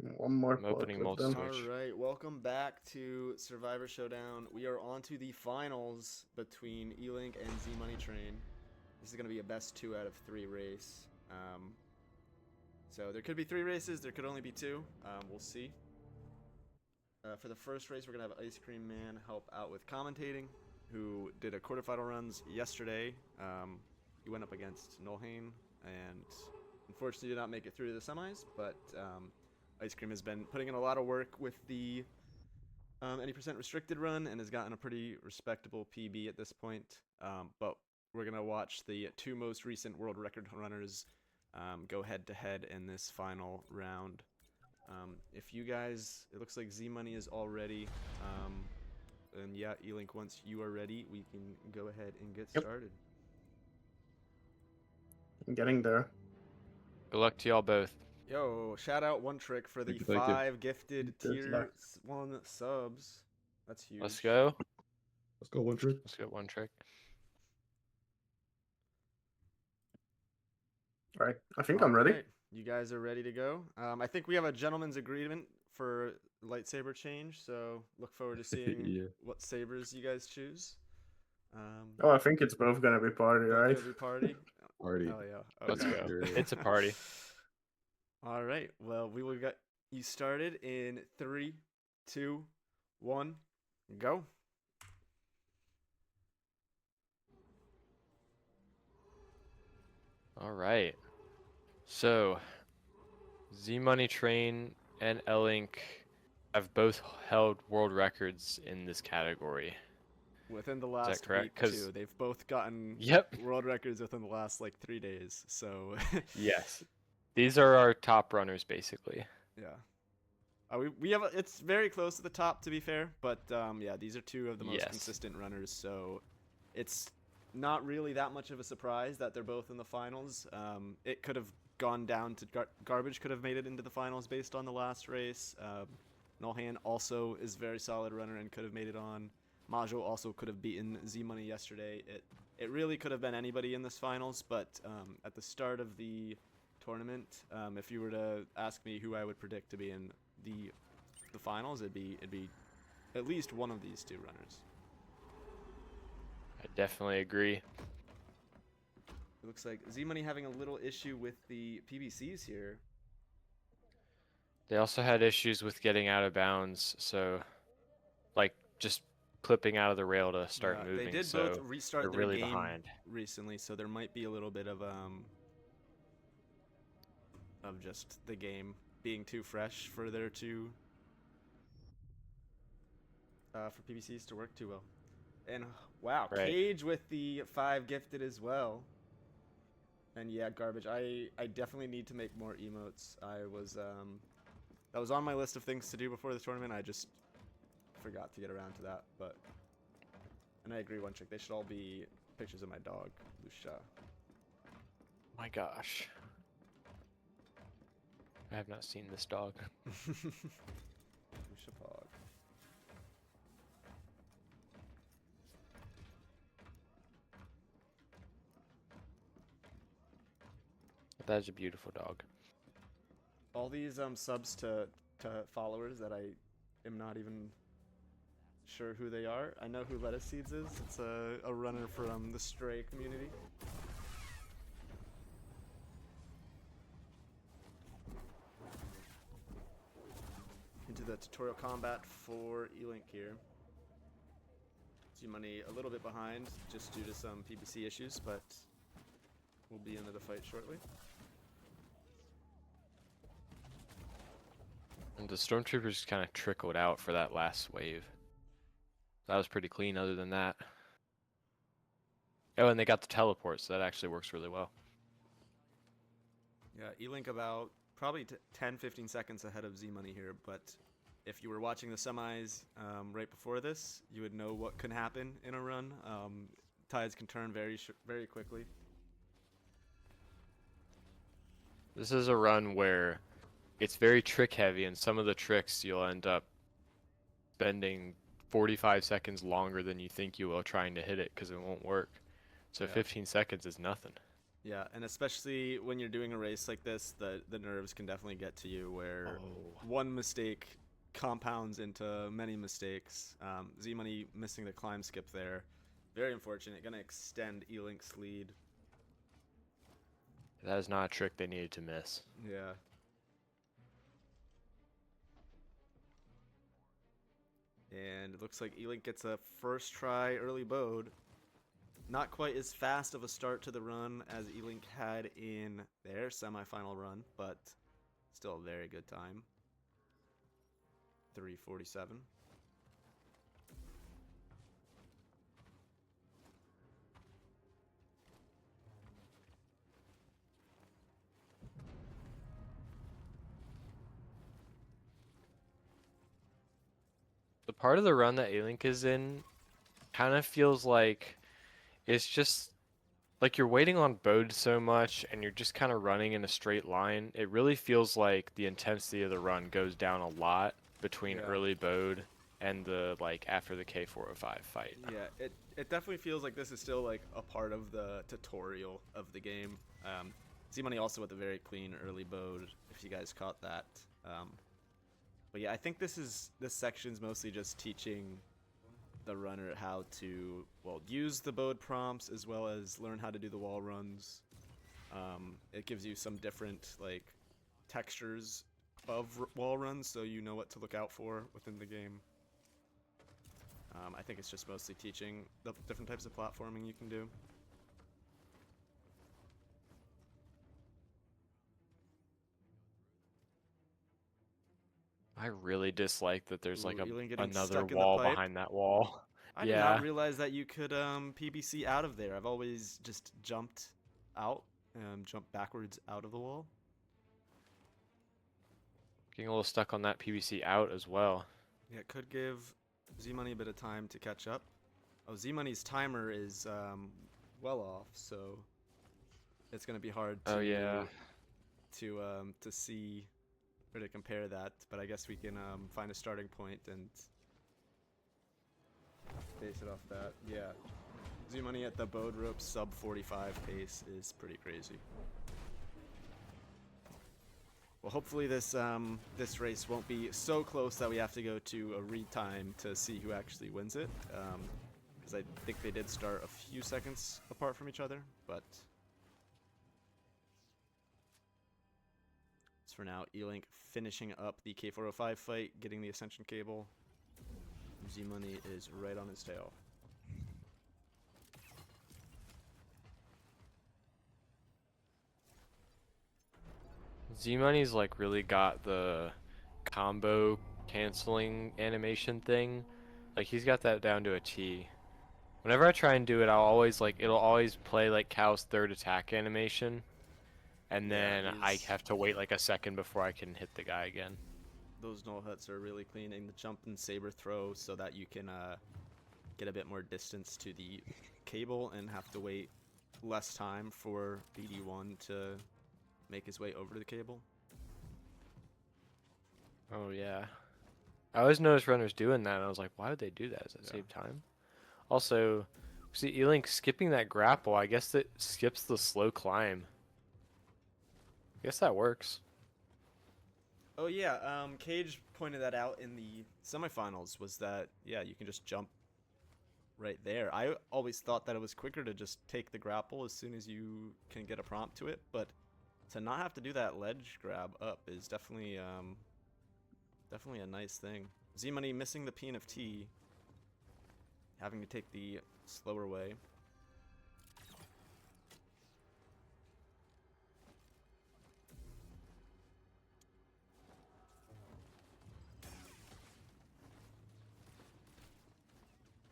One more I'm opening pod with them. multi-switch. All right, welcome back to Survivor Showdown. We are on to the finals between Elink and zmoneytrain. This is going to be a best 2 out of 3 race. So there could be 3 races, there could only be 2. We'll see. For the first race, we're going to have Ice Cream Man help out with commentating, who did a quarterfinal runs yesterday. He went up against Nolhane and unfortunately did not make it through to the semis, but Ice Cream has been putting in a lot of work with the any percent restricted run and has gotten a pretty respectable PB at this point. But we're going to watch the 2 most recent world record runners go head to head in this final round. If you guys, it looks like Z-Money is all ready. And yeah, Elink, once you are ready, we can go ahead and get started. I'm getting there. Good luck to y'all both. Yo, shout out One Trick for the Thank you. 5 gifted Good tier luck. 1 subs. That's huge. Let's go. Let's go, One Trick. Let's get one trick. All right, I think I'm ready. Alright, you guys are ready to go. I think we have a gentleman's agreement for lightsaber change, so look forward to seeing Yeah. what sabers you guys choose. Oh, I think it's both gonna be party, both right? gonna be party. Party. Hell yeah. Let's Okay. go. It's a party. All right. Well, we will get you started in 3, 2, 1, go. All right. So, zmoneytrain and Elink have both held world records in this category. Within the last correct? week, 'Cause- too. They've both gotten Yep. world records within the last, 3 days. So, Yes. These are our top runners, basically. yeah. We have it's very close to the top, to be fair, but yeah, these are 2 of the most Yes. consistent runners, so it's not really that much of a surprise that they're both in the finals. It could have gone down to Garbage could have made it into the finals based on the last race. Nolhan also is a very solid runner and could have made it on. Majo also could have beaten Z-Money yesterday. It really could have been anybody in this finals, but at the start of the tournament, if you were to ask me who I would predict to be in the finals, it'd be at least one of these 2 runners. I definitely agree. It looks like Z-Money having a little issue with the PBCs here. They also had issues with getting out of bounds, so just clipping out of the rail to start moving. They did so both restart they're their really game behind. recently, so there might be a little bit of just the game being too fresh for their for PBCs to work too well. And wow, Right. Cage with the 5 gifted as well. And yeah, Garbage. I definitely need to make more emotes. That was on my list of things to do before the tournament. I just forgot to get around to that. And I agree, One Trick. They should all be pictures of my dog, Lucia. My gosh. I have not seen this dog. Lucia Pog. That is a beautiful dog. All these subs to followers that I am not even sure who they are. I know who Lettuce Seeds is. It's a runner from the Stray community. Into the tutorial combat for Elink here. Z-Money a little bit behind just due to some PBC issues, but we'll be into the fight shortly. And the stormtroopers kind of trickled out for that last wave. That was pretty clean other than that. Oh, and they got the teleport, so that actually works really well. Yeah, Elink about probably 10-15 seconds ahead of Z-Money here, but if you were watching the semis right before this, you would know what can happen in a run. Tides can turn very quickly. This is a run where it's very trick heavy, and some of the tricks you'll end up spending 45 seconds longer than you think you will trying to hit it because it won't work. So Yeah. 15 seconds is nothing. Yeah, and especially when you're doing a race like this, the nerves can definitely get to you where one mistake compounds into many mistakes. Z-Money missing the climb skip there. Very unfortunate. Gonna extend Elink's lead. That is not a trick they needed to miss. Yeah. And it looks like Elink gets a first try early bode. Not quite as fast of a start to the run as Elink had in their semifinal run, but still a very good time. 3:47. The part of the run that Elink is in kind of feels like it's just like you're waiting on Bode so much and you're just kind of running in a straight line. It really feels like the intensity of the run goes down a lot between early Bode and the like after the K405 fight. Yeah, it definitely feels like this is still like a part of the tutorial of the game. Z-Money also with a very clean early bode, if you guys caught that. But yeah, I think this section's mostly just teaching the runner how to, well, use the bode prompts as well as learn how to do the wall runs. It gives you some different like textures of wall runs, so you know what to look out for within the game. I think it's just mostly teaching the different types of platforming you can do. I really dislike that there's like another stuck in the wall pipe. behind that wall. I did not realize that you could PBC out of there. I've always just jumped out, jumped backwards out of the wall. Getting a little stuck on that PBC out as well. Yeah, it could give Z-Money a bit of time to catch up. Oh, Z-Money's timer is well off, so it's gonna be hard to to see or to compare that. But I guess we can find a starting point and base it off that. Yeah, Z-Money at the bode rope sub 45 pace is pretty crazy. Well, hopefully this this race won't be so close that we have to go to a retime to see who actually wins it. Because I think they did start a few seconds apart from each other, but as for now, Elink finishing up the K405 fight, getting the ascension cable. Z-Money is right on his tail. Z-Money's like really got the combo canceling animation thing. Like he's got that down to a T. Whenever I try and do it, I'll always like it'll always play like Cal's third attack animation. And then I have to wait like a second before I can hit the guy again. Those null huts are really clean, and the jump and saber throw so that you can get a bit more distance to the cable and have to wait less time for BD1 to make his way over to the cable. Oh yeah. I always noticed runners doing that, and I was like, why would they do that? Does that save time? Also, see Elink skipping that grapple, I guess it skips the slow climb. I guess that works. Oh yeah, Cage pointed that out in the semifinals, was that, yeah, you can just jump right there. I always thought that it was quicker to just take the grapple as soon as you can get a prompt to it, but to not have to do that ledge grab up is definitely definitely a nice thing. Z-Money missing the P and of T, having to take the slower way.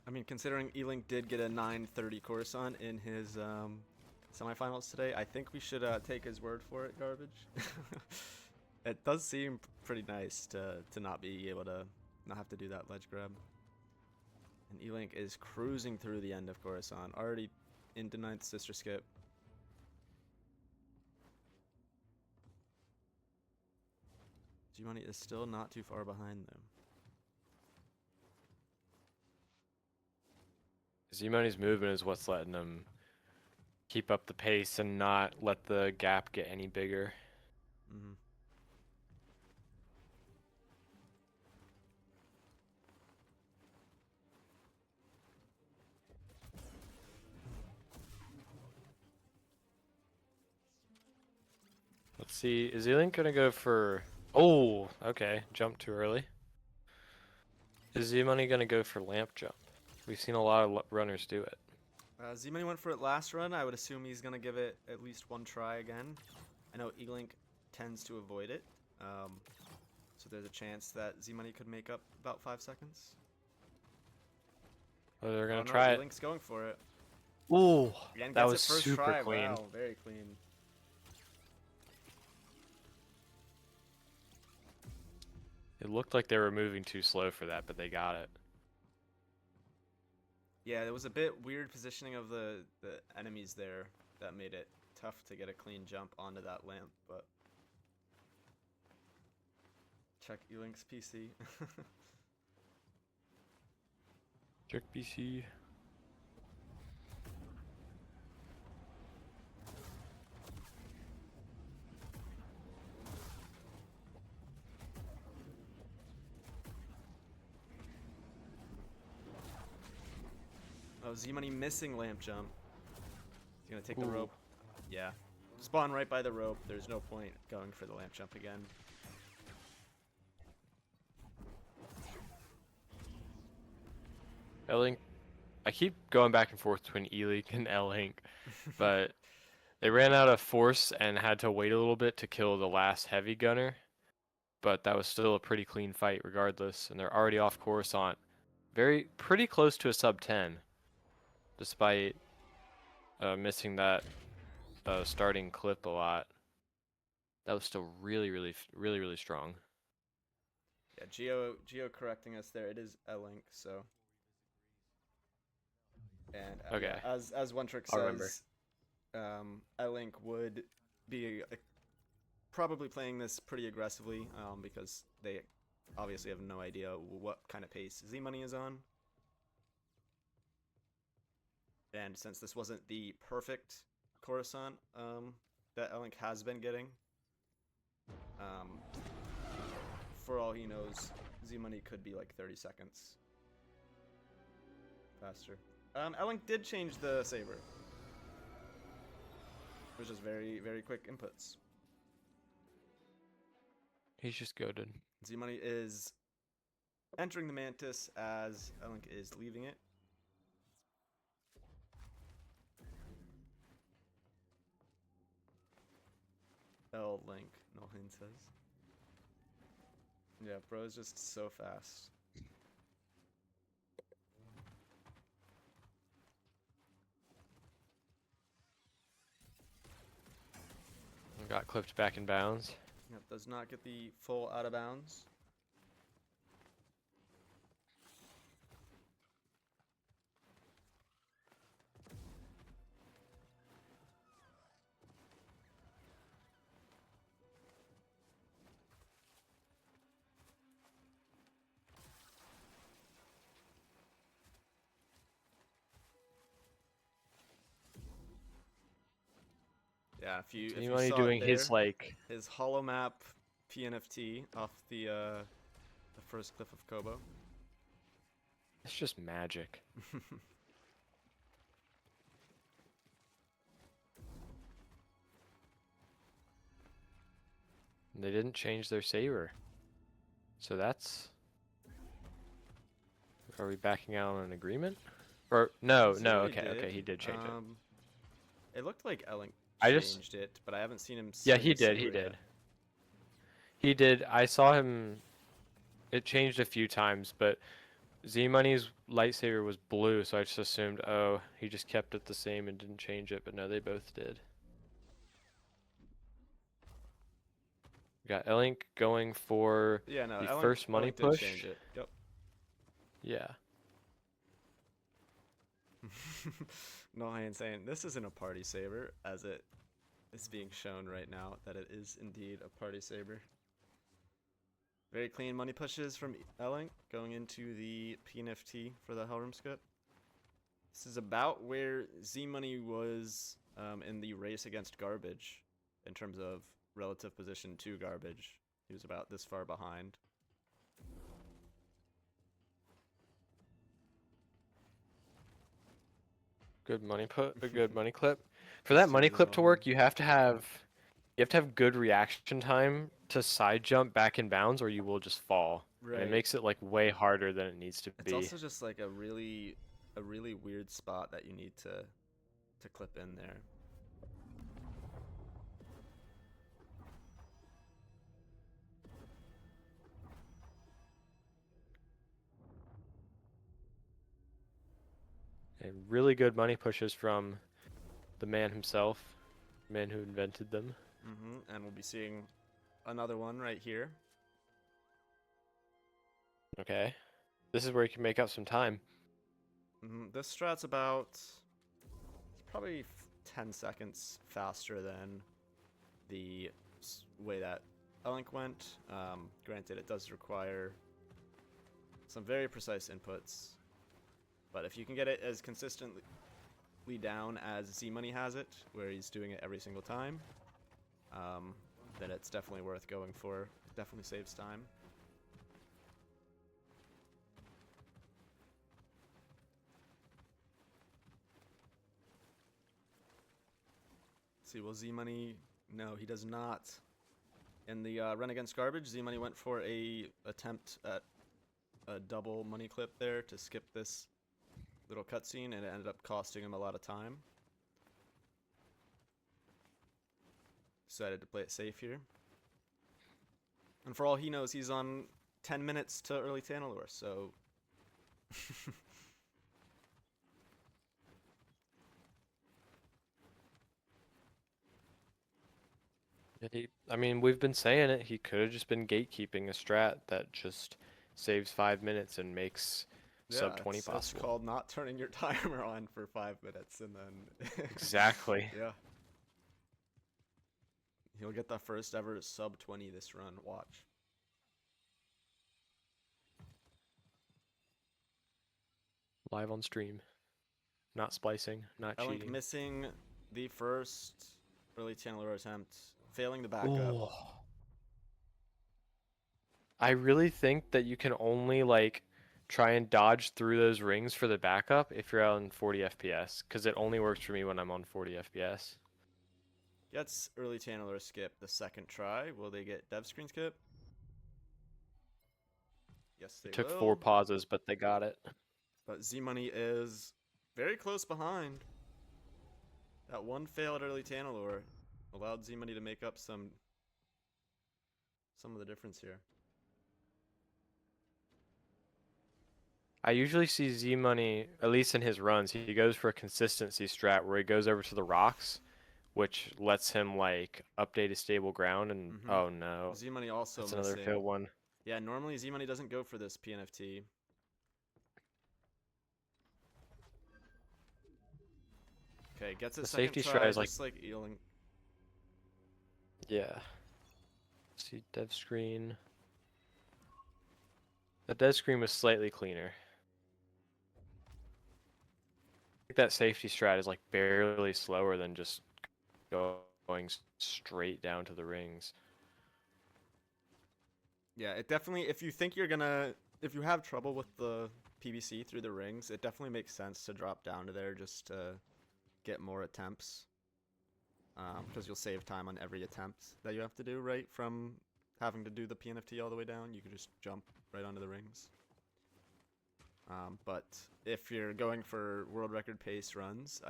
I mean, considering Elink did get a 9:30 Coruscant in his semifinals today, I think we should take his word for it, Garbage. It does seem pretty nice to not be able to not have to do that ledge grab. And Elink is cruising through the end of Coruscant, already into 9th Sister Skip. Z-Money is still not too far behind them. Z-Money's movement is what's letting him keep up the pace and not let the gap get any bigger. Mm-hmm. Let's see. Is Elink gonna go for? Oh, okay. Jump too early. Is Z-Money gonna go for lamp jump? We've seen a lot of runners do it. Z-Money went for it last run. I would assume he's going to give it at least one try again. I know Elink tends to avoid it. So there's a chance that Z-Money could make up about 5 seconds. Oh, they're gonna no, try it. Elink's going for it. Ooh, Again, that gets was it first super try. clean. Wow, very clean. It looked like they were moving too slow for that, but they got it. Yeah, there was a bit weird positioning of the enemies there that made it tough to get a clean jump onto that lamp, but check Elink's PC. Check BC. Oh, Z-Money missing lamp jump. He's gonna take the Ooh. rope. Yeah. Spawn right by the rope. There's no point going for the lamp jump again. Elink. I keep going back and forth between Elink and Elink, but they ran out of force and had to wait a little bit to kill the last heavy gunner. But that was still a pretty clean fight regardless, and they're already off Coruscant. Pretty close to a sub 10, despite missing that starting clip a lot. That was still really strong. Yeah, Geo correcting us there. It is Elink, so. And Okay. yeah, as One Trick I'll remember. says, Elink would be probably playing this pretty aggressively because they obviously have no idea what kind of pace Z-Money is on. And since this wasn't the perfect Coruscant that Elink has been getting, for all he knows, Z-Money could be like 30 seconds faster. Elink did change the saber, which is very quick inputs. He's just goated. Z-Money is entering the Mantis as Elink is leaving it. Link, Nolan says. Yeah, bro is just so fast. Got clipped back in bounds. Yep, does not get the full out of bounds. Yeah, if you Z-Money saw doing it his there, like his hollow map PNFT off the first cliff of Kobo. it's just magic. They didn't change their saber. So that's... Are we backing out on an agreement? Or no, Z-Money okay, did. he did change it. It looked like Elink I just- changed it, but I haven't seen him. Yeah, swing he the did, saber yet. He did. I saw him. It changed a few times, but Z-Money's lightsaber was blue, so I just assumed, oh, he just kept it the same and didn't change it, but no, they both did. We got Elink going for Yeah, no, the Elink, first money Elink did push. change it. Yep. Yeah. No, I ain't saying this isn't a party saber, as it is being shown right now that it is indeed a party saber. Very clean money pushes from Elink going into the PNFT for the Hellroom skip. This is about where Z-Money was in the race against Garbage in terms of relative position to Garbage. He was about this far behind. Good money a good money clip. For that money clip to work, you have to have good reaction time to side jump back in bounds, or you will just fall. Right. And it makes it like way harder than it needs to It's be. also just like a really weird spot that you need to clip in there. And really good money pushes from the man himself, the man who invented them. And we'll be seeing another one right here. Okay. This is where you can make up some time. This strat's about, it's probably 10 seconds faster than the way that Elink went. Granted, it does require some very precise inputs, but if you can get it as consistently down as zmoney has it, where he's doing it every single time, then it's definitely worth going for. It definitely saves time. Let's see, will zmoney? No, he does not. In the run against Garbage, zmoney went for a attempt at a double money clip there to skip this little cutscene, and it ended up costing him a lot of time. Decided to play it safe here. And for all he knows, he's on 10 minutes to early Tanalor, so... I mean, we've been saying it. He could have just been gatekeeping a strat that just saves 5 minutes and makes sub 20 possible. It's called not turning your timer on for 5 minutes, and then... Exactly. Yeah. He'll get the first ever sub 20 this run. Watch. Live on stream. Not splicing, not Elink cheating. missing the first early Tanalor attempt, failing the backup. Oh. I really think that you can only like try and dodge through those rings for the backup if you're on 40 FPS, because it only works for me when I'm on 40 FPS. Gets early Tanalor skip the second try. Will they get dev screen skip? Yes, they It took will. 4 pauses, but they got it. But zmoney is very close behind. That one failed early Tanalor allowed zmoney to make up some of the difference here. I usually see zmoney, at least in his runs, he goes for a consistency strat where he goes over to the rocks, which lets him like update his stable ground, and oh no. zmoney also That's another failed one. Yeah, normally zmoney doesn't go for this PNFT. Okay, gets it second safety try, strat is just like Elink. Yeah. See dev screen. The dev screen was slightly cleaner. I think that safety strat is like barely slower than just going straight down to the rings. Yeah, it definitely, if you think you're gonna, if you have trouble with the PBC through the rings, it definitely makes sense to drop down to there just to get more attempts. Because you'll save time on every attempt that you have to do, right? From having to do the PNFT all the way down, you can just jump right onto the rings. But if you're going for world record pace runs,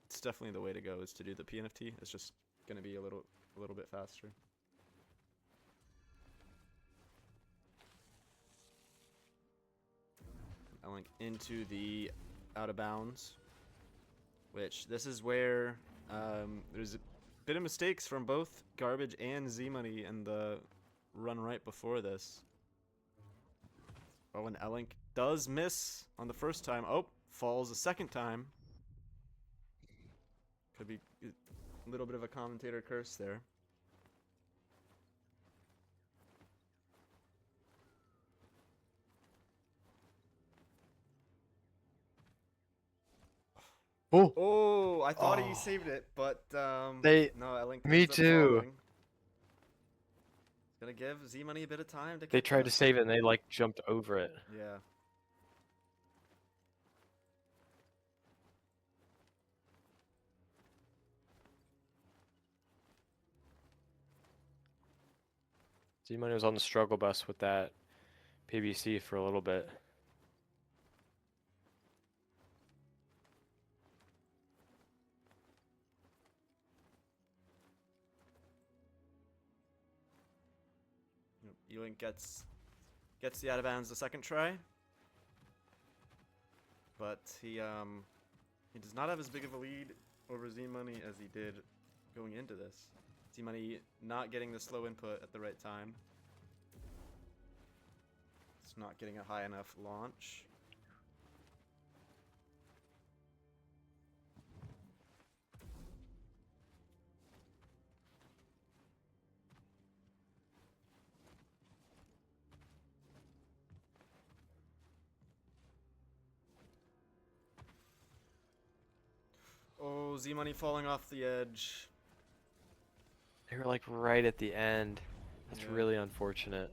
it's definitely the way to go is to do the PNFT. It's just gonna be a little bit faster. Elink into the out of bounds, which this is where there's a bit of mistakes from both Garbage and zmoney in the run right before this. Oh, and Elink does miss on the first time. Oh, falls a second time. Could be a little bit of a commentator curse there. Oh, Oh, I thought he Oh. saved it, but no, Elink Me ends up too. falling. Gonna give Z Money a bit of time to They catch tried up. to save it and they like jumped over it. Yeah. Z-Money was on the struggle bus with that PBC for a little bit. Elink gets the out of bounds the second try, but he does not have as big of a lead over Z Money as he did going into this. Z Money not getting the slow input at the right time. It's not getting a high enough launch. Oh, Z Money falling off the edge. They were like right at the end. That's Yeah. really unfortunate.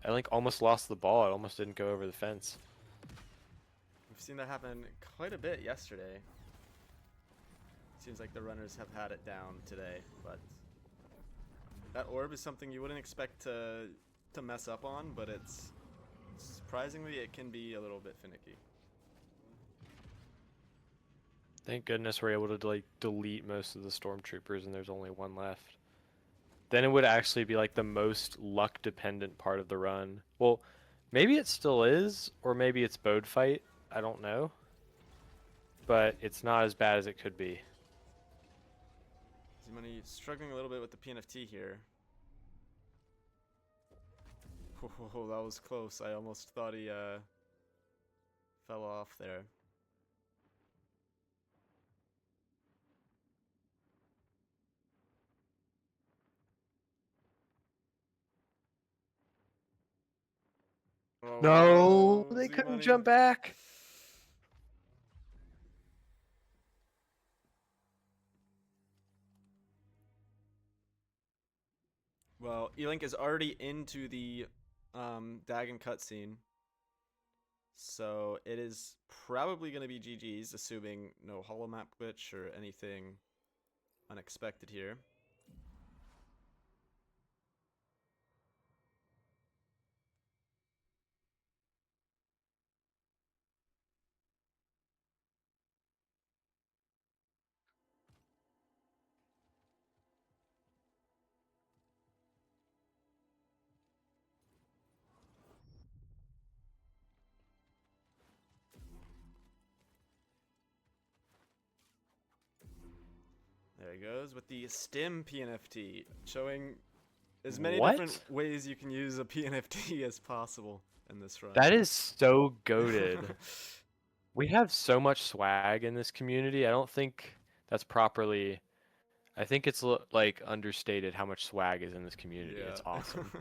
Elink almost lost the ball. It almost didn't go over the fence. We've seen that happen quite a bit yesterday. Seems like the runners have had it down today, but that orb is something you wouldn't expect to mess up on, but it's surprisingly it can be a little bit finicky. Thank goodness we're able to like delete most of the stormtroopers and there's only one left. Then it would actually be like the most luck dependent part of the run. Well, maybe it still is, or maybe it's Bode fight. I don't know. But it's not as bad as it could be. Z-Money struggling a little bit with the PNFT here. Oh, that was close. I almost thought he fell off there. Oh, No, they Z couldn't Money. jump back. Well, Elink is already into the Dagon cutscene, so it is probably going to be GG's, assuming no holomap glitch or anything unexpected here. There he goes with the stim PNFT, showing as many What? different ways you can use a PNFT as possible in this run. That is so goated. We have so much swag in this community. I don't think that's properly. I think it's like understated how much swag is in this community. It's awesome.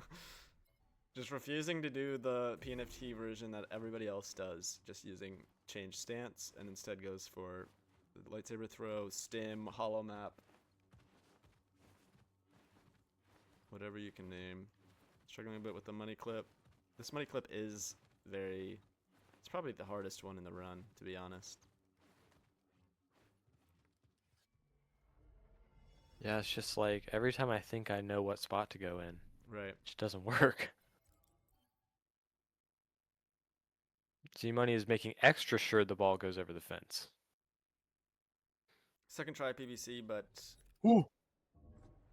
Just refusing to do the PNFT version that everybody else does, just using change stance, and instead goes for lightsaber throw, stim, holomap, whatever you can name. Struggling a bit with the money clip. This money clip is very... It's probably the hardest one in the run, to be honest. Yeah, it's just like every time I think I know what spot to go in, Right. it just doesn't work. Z-Money is making extra sure the ball goes over the fence. Second try PBC, but Ooh.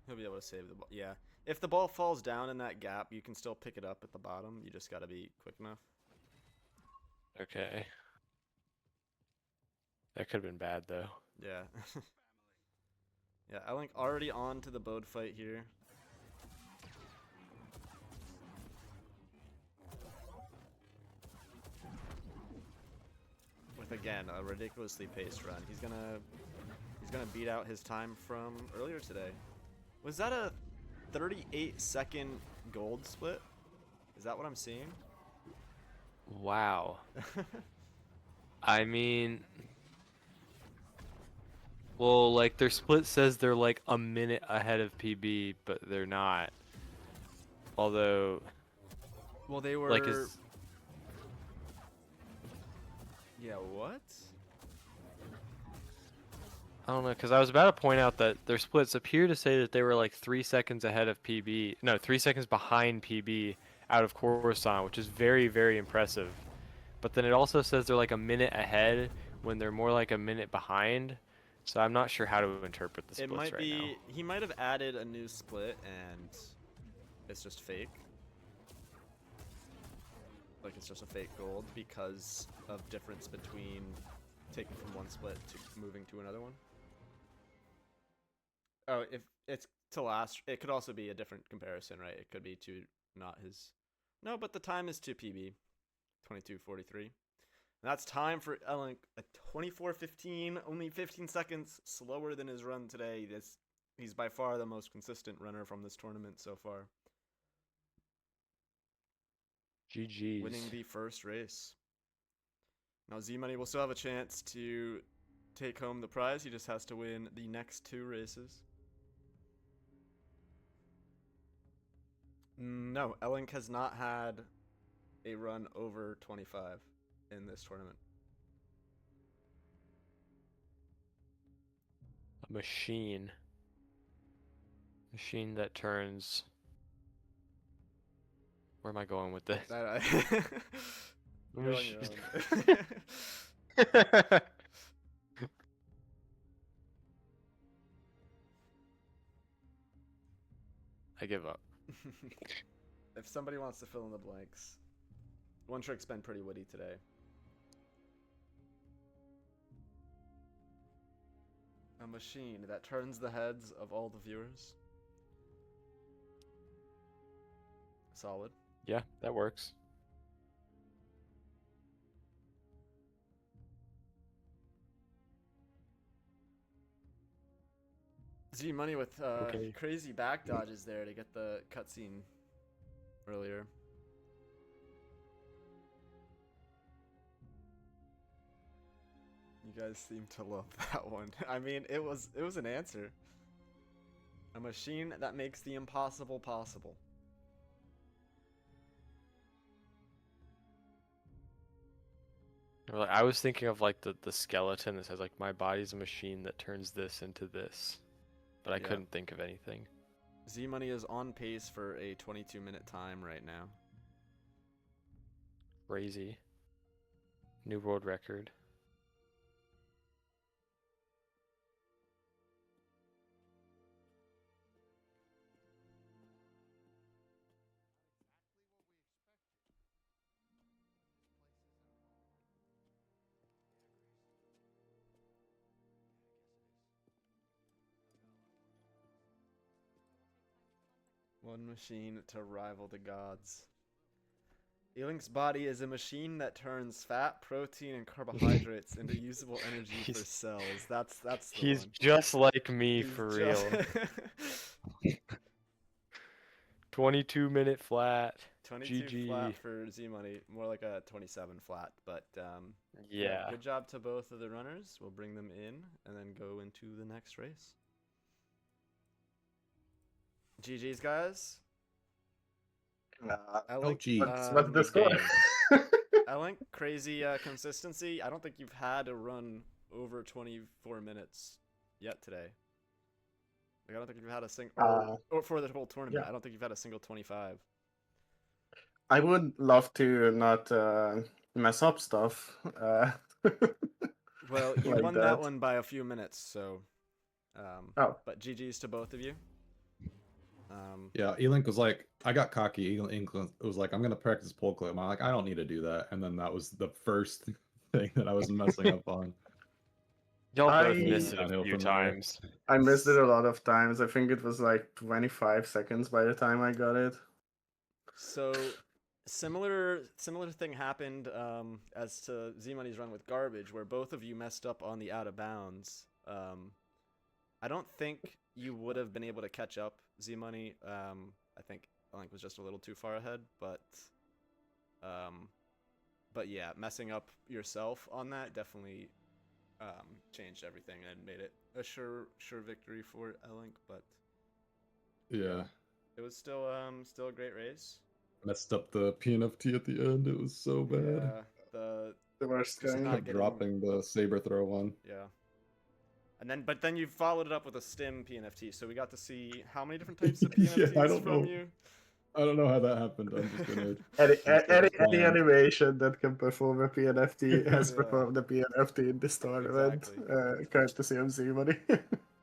he'll be able to save the ball. Yeah. If the ball falls down in that gap, you can still pick it up at the bottom. You just gotta be quick enough. Okay. That could have been bad though. Yeah. Yeah, Elink already on to the Bode fight here. With again a ridiculously paced run. He's gonna beat out his time from earlier today. Was that a 38-second gold split? Is that what I'm seeing? Wow. I mean, well, like their split says they're like a minute ahead of PB, but they're not. Although, Well, they like, were. is Yeah, what? I don't know, because I was about to point out that their splits appear to say that they were like 3 seconds ahead of PB. No, 3 seconds behind PB out of Coruscant, which is very, very impressive. But then it also says they're like a minute ahead when they're more like a minute behind. So I'm not sure how to interpret the It splits might right be. now. He might have added a new split and it's just fake. Like it's just a fake gold because of difference between taking from one split to moving to another one. Oh, if it's to last, it could also be a different comparison, right? It could be to not his. No, but the time is to PB, 22:43. And that's time for Elink, a 24:15, only 15 seconds slower than his run today. He's by far the most consistent runner from this tournament so far. GG's. Winning the first race. Now Z-Money will still have a chance to take home the prize. He just has to win the next 2 races. No, Elink has not had a run over 25 in this tournament. A machine. Machine that turns. Where am I going with this? You're on your own. I give up. If somebody wants to fill in the blanks. One Trick's been pretty witty today. A machine that turns the heads of all the viewers. Solid. Yeah, that works. Z-Money with Okay. crazy back dodges there to get the cutscene earlier. You guys seem to love that one. I mean, it was an answer. A machine that makes the impossible possible. Or, like, I was thinking of like the skeleton that says like my body's a machine that turns this into this, but I Yeah. couldn't think of anything. Z-Money is on pace for a 22-minute time right now. Crazy. New world record. One machine to rival the gods. Elink's body is a machine that turns fat, protein, and carbohydrates into usable energy for He's- cells. That's the He's one. just like me He's for just- real. 22-minute flat. 22 GG. flat for Z-Money, more like a 27 flat, but Yeah. good job to both of the runners. We'll bring them in and then go into the next race. GG's, guys. Elink, gee. What's the score? Elink, crazy consistency. I don't think you've had a run over 24 minutes yet today. Like, I don't think you've had a single, or for the whole tournament. yeah. I don't think you've had a single 25. I would love to not mess up stuff. Well, you like won that one by a few minutes, so. Oh. But GG's to both of you. Yeah, Elink was like, I got cocky. Elink was like, I'm gonna practice pole clip. I'm like, I don't need to do that. And then that was the first thing that I was messing up on. Y'all both I- missed it a Downhill few from there. times. I missed it a lot of times. I think it was like 25 seconds by the time I got it. So similar thing happened as to Z-Money's run with Garbage, where both of you messed up on the out of bounds. I don't think you would have been able to catch up, Z-Money. I think Elink was just a little too far ahead, but But yeah, messing up yourself on that definitely changed everything and made it a sure victory for Elink. But Yeah. it was still a great race. Messed up the PNFT at the end. It was so bad. Yeah, The worst Just thing. not Kept getting- dropping the saber throw one. yeah. But then you followed it up with a stim PNFT, so we got to see how many different types of PNFTs I don't from know. you. I don't know how that happened. I'm just gonna. Any animation that can perform a PNFT has Yeah. performed a PNFT in this tournament. Exactly. Courtesy of zmoney.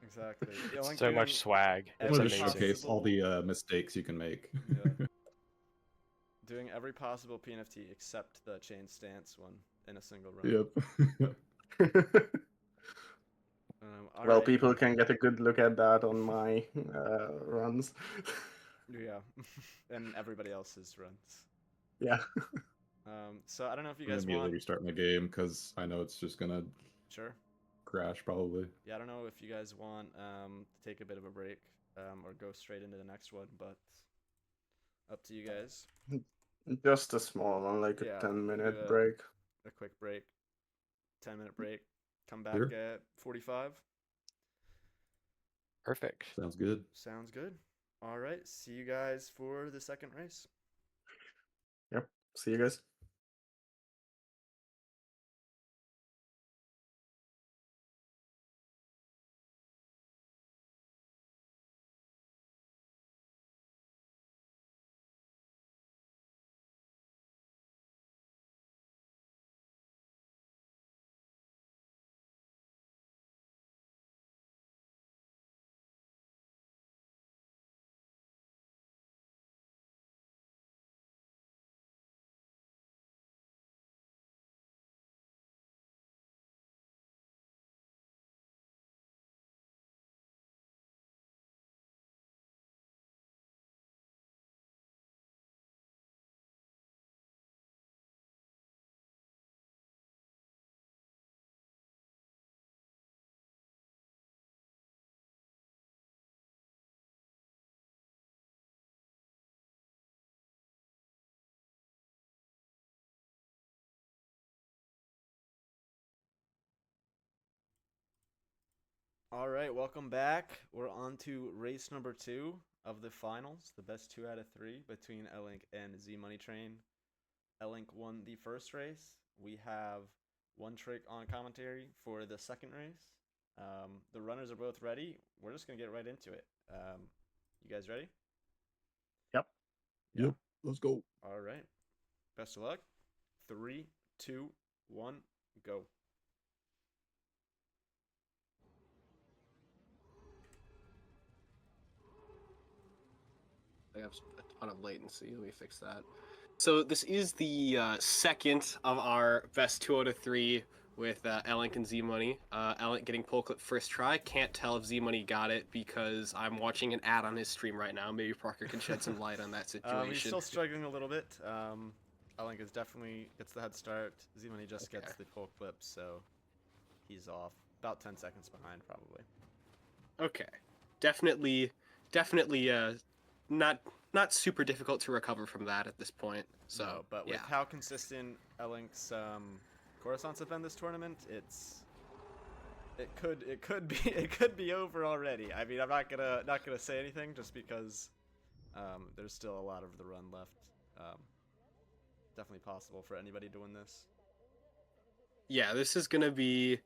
Exactly. Elink So doing much swag. I'm It's gonna every just amazing. showcase all the mistakes you can make. Yeah. Doing every possible PNFT except the chain stance one in a single run. Yep. All Well, right. people can get a good look at that on my runs. Yeah, and everybody else's runs. Yeah. So I don't know if you I'm gonna guys immediately want. restart my game because I know it's just gonna Sure. crash probably. Yeah, I don't know if you guys want to take a bit of a break or go straight into the next one, but up to you guys. Just a small one, like Yeah, a 10-minute do a- break. A quick break, 10-minute break. Come back Sure. at 45. Perfect. Sounds good. Sounds good. All right. See you guys for the second race. Yep. See you guys. All right, welcome back. We're on to race number 2 of the finals, the best 2 out of 3 between Elink and zmoneytrain. Elink won the first race. We have one trick on commentary for the second race. The runners are both ready. We're just gonna get right into it. You guys ready? Yep. Yeah. Yep. Let's go. All right. Best of luck. 3, 2, 1, go. I have a ton of latency. Let me fix that. So this is the second of our best 2 out of 3 with Elink and Z-Money. Elink getting pole clip first try. Can't tell if Z-Money got it because I'm watching an ad on his stream right now. Maybe Parker can shed some light on that situation. He's still struggling a little bit. Elink is definitely gets the head start. Z-Money just gets the pole clip, so he's off. About 10 seconds behind, probably. Okay. Definitely not super difficult to recover from that at this point. So, No, but with yeah. how consistent Elink's Coruscants have been this tournament, it could be over already. I mean, I'm not gonna say anything just because there's still a lot of the run left. Definitely possible for anybody to win this. Yeah, this is gonna be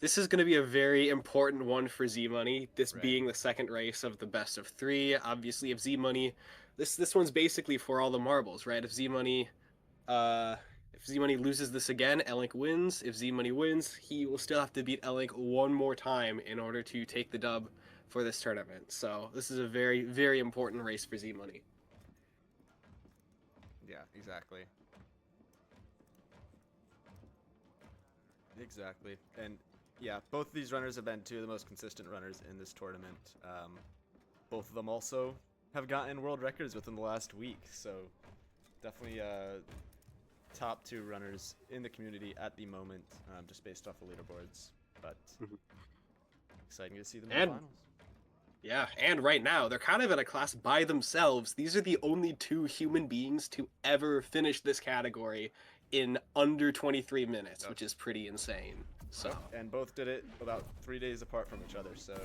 a very important one for Z-Money. This Right. being the second race of the best of 3. Obviously, if Z-Money, this one's basically for all the marbles, right? If Z-Money loses this again, Elink wins. If Z-Money wins, he will still have to beat Elink one more time in order to take the dub for this tournament. So this is a very, very important race for Z-Money. Yeah, exactly. Exactly. And yeah, both of these runners have been 2 of the most consistent runners in this tournament. Both of them also have gotten world records within the last week, so definitely top 2 runners in the community at the moment, just based off the leaderboards. But exciting to see them in the finals. Yeah, and right now, they're kind of in a class by themselves. These are the only 2 human beings to ever finish this category in under 23 minutes, which is pretty insane. So And both did it about 3 days apart from each other, so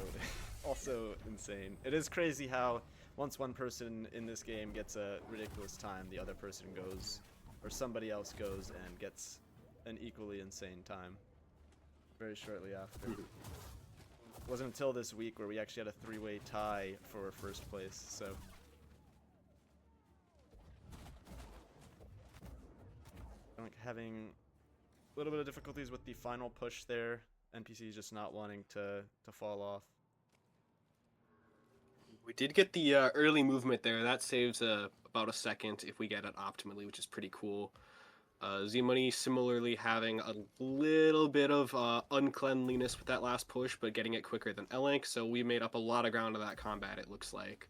also insane. It is crazy how once one person in this game gets a ridiculous time, the other person goes, or somebody else goes and gets an equally insane time very shortly after. It wasn't until this week where we actually had a 3-way tie for first place, so. Like having a little bit of difficulties with the final push there. NPCs just not wanting to fall off. we did get the early movement there. That saves about a second if we get it optimally, which is pretty cool. Z-Money similarly having a little bit of uncleanliness with that last push, but getting it quicker than Elink, so we made up a lot of ground in that combat, it looks like.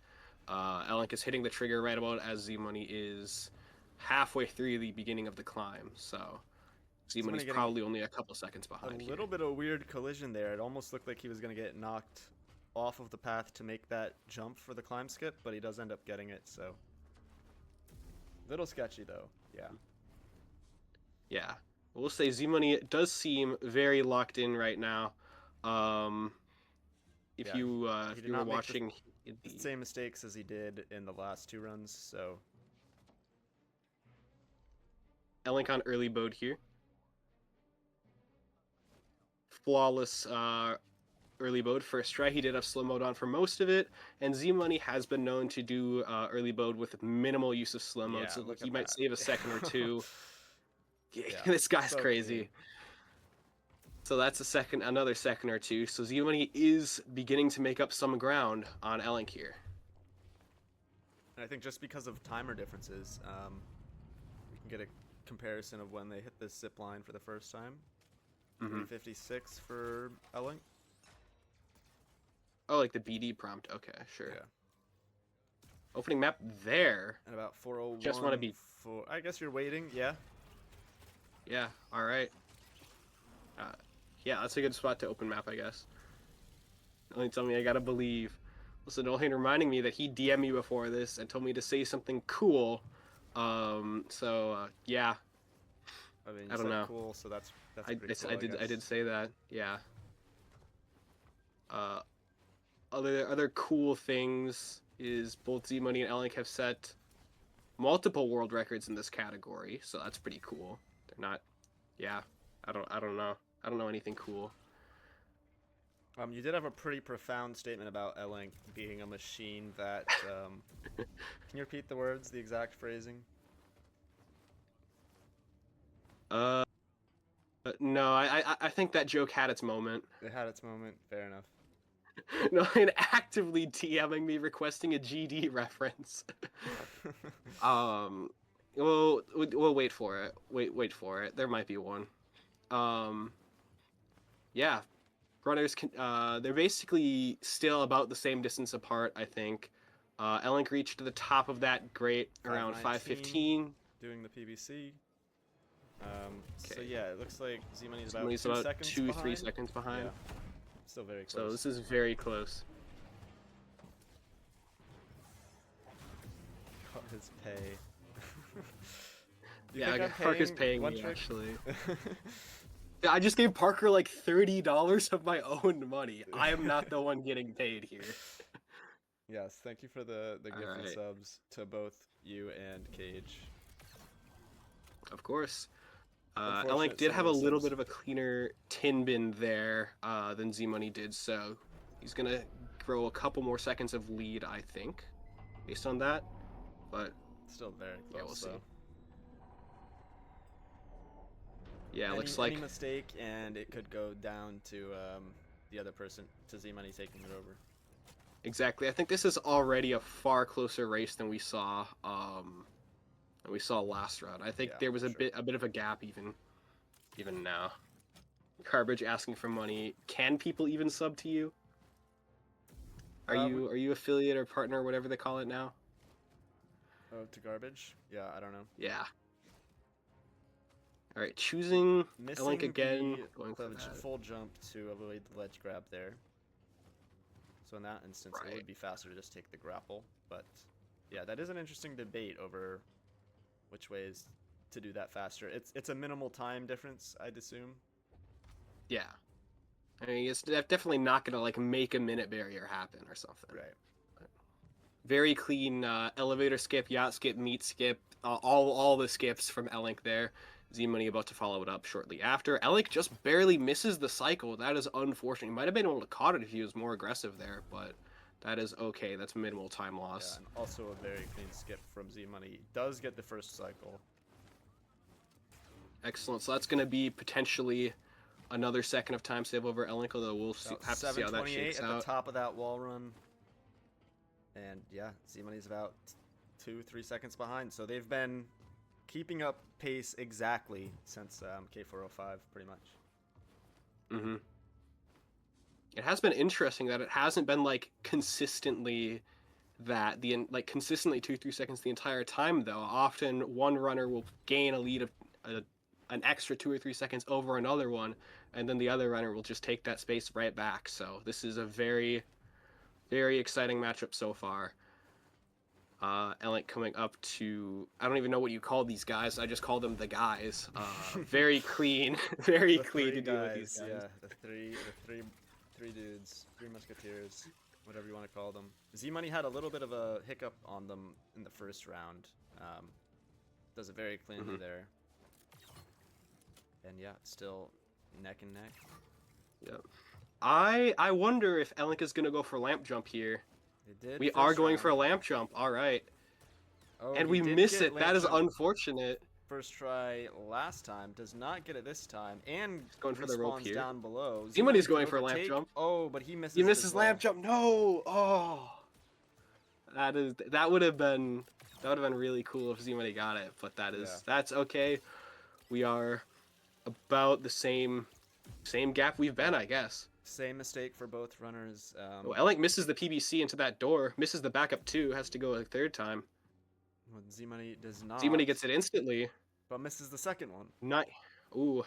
Elink is hitting the trigger right about as Z-Money is halfway through the beginning of the climb, so Z-Money's probably only a couple seconds behind. A little bit of a weird collision there. It almost looked like he was going to get knocked off of the path to make that jump for the climb skip, but he does end up getting it, so. Little sketchy though, yeah. Yeah, we'll say Z-Money does seem very locked in right now. If Yeah, you were watching the same mistakes as he did in the last 2 runs, so. Elink on early boat here. Flawless early boat first try. He did have slow mode on for most of it, and Z-Money has been known to do early boat with minimal use of slow mode, so he might save a second or two. Yeah, this guy's so crazy. Clean. So that's another second or two. So Z-Money is beginning to make up some ground on Elink here. And I think just because of timer differences, we can get a comparison of when they hit this zip line for the first time. 356 for Elink. Oh, like the BD prompt. Okay, sure. Yeah. Opening map there. And about 401. Just want to be. I guess you're waiting. Yeah. Yeah. All right. Yeah, that's a good spot to open map, I guess. Only tell me I gotta believe. Listen, Olhain reminding me that he DM'd me before this and told me to say something cool. Yeah. I mean, I don't know. Cool, so that's pretty cool, I did say that. Yeah. Other cool things is both Z-Money and Elink have set multiple world records in this category, so that's pretty cool. They're not. Yeah. I don't know. I don't know anything cool. You did have a pretty profound statement about Elink being a machine that. Can you repeat the words, the exact phrasing? No, I think that joke had its moment. It had its moment. Fair enough. No, and actively DMing me requesting a GD reference. We'll wait for it. Wait for it. There might be one. Yeah, runners can. They're basically still about the same distance apart, I think. Elink reached to the top of that grate around 5:15. Doing the PBC. Okay. So yeah, it looks like Z-Money's about 2 seconds 3 seconds behind. Yeah. Still very close. So this is very close. Cut his pay. Yeah, Parker's paying me actually. I just gave Parker like $30 of my own money. I am not the one getting paid here. Yes, thank you for the gifted subs to both you and Cage. Of course. Elink did have a little bit of a cleaner tin bin there than Z-Money did, so he's going to grow a couple more seconds of lead, I think, based on that. But still very close, yeah, we'll see. Though. Yeah, it looks like any mistake, and it could go down to the other person, to Z-Money taking it over. Exactly. I think this is already a far closer race than we saw last round. I think there was a bit of a gap even now. Garbage asking for money. Can people even sub to you? Are you affiliate or partner or whatever they call it now? Oh, to Garbage? Yeah, I don't know. Yeah. All right, choosing Elink again. Going for that. Full jump to avoid the ledge grab there. So in that instance, it would be faster to just take the grapple. But yeah, that is an interesting debate over which ways to do that faster. It's a minimal time difference, I'd assume. Yeah. I mean, it's definitely not gonna like make a minute barrier happen or something. Right. Very clean elevator skip, yacht skip, meat skip, all the skips from Elink there. Z-Money about to follow it up shortly after. Elink just barely misses the cycle. That is unfortunate. He might have been able to caught it if he was more aggressive there, but that is okay. That's minimal time loss. Yeah, and also a very clean skip from Z-Money. Does get the first cycle. Excellent. So that's going to be potentially another second of time save over Elink, although we'll have to see how that shakes at out. the top of that wall run. And yeah, Z-Money's about 2-3 seconds behind. So they've been keeping up pace exactly since K405, pretty much. Mm-hmm. It has been interesting that it hasn't been like consistently consistently 2-3 seconds the entire time though. Often one runner will gain a lead of an extra 2 or 3 seconds over another one, and then the other runner will just take that space right back. So this is a very, very exciting matchup so far. Elink coming up to, I don't even know what you call these guys. I just call them the guys. Very clean, very clean to deal with these guys. Yeah, the three dudes, 3 musketeers, whatever you want to call them. Z-Money had a little bit of a hiccup on them in the first round. Does it very cleanly there. And yeah, still neck and neck. Yep. I wonder if Elink is gonna go for lamp jump here. They did. We are going for a lamp jump. All right. Oh, and we miss it. That is unfortunate. First try last time, does not get it this time, and going for the rope here. Down below. Z-Money's going for a lamp jump. Oh, but he misses. He misses lamp jump. No. Oh. That would have been really cool if Z-Money got it, but that's okay. We are about the same gap we've been, I guess. Same mistake for both runners. Elink misses the PBC into that door, misses the backup 2, has to go a third time. Well, Z-Money does not. Z-Money gets it instantly. But misses the second one. Ooh.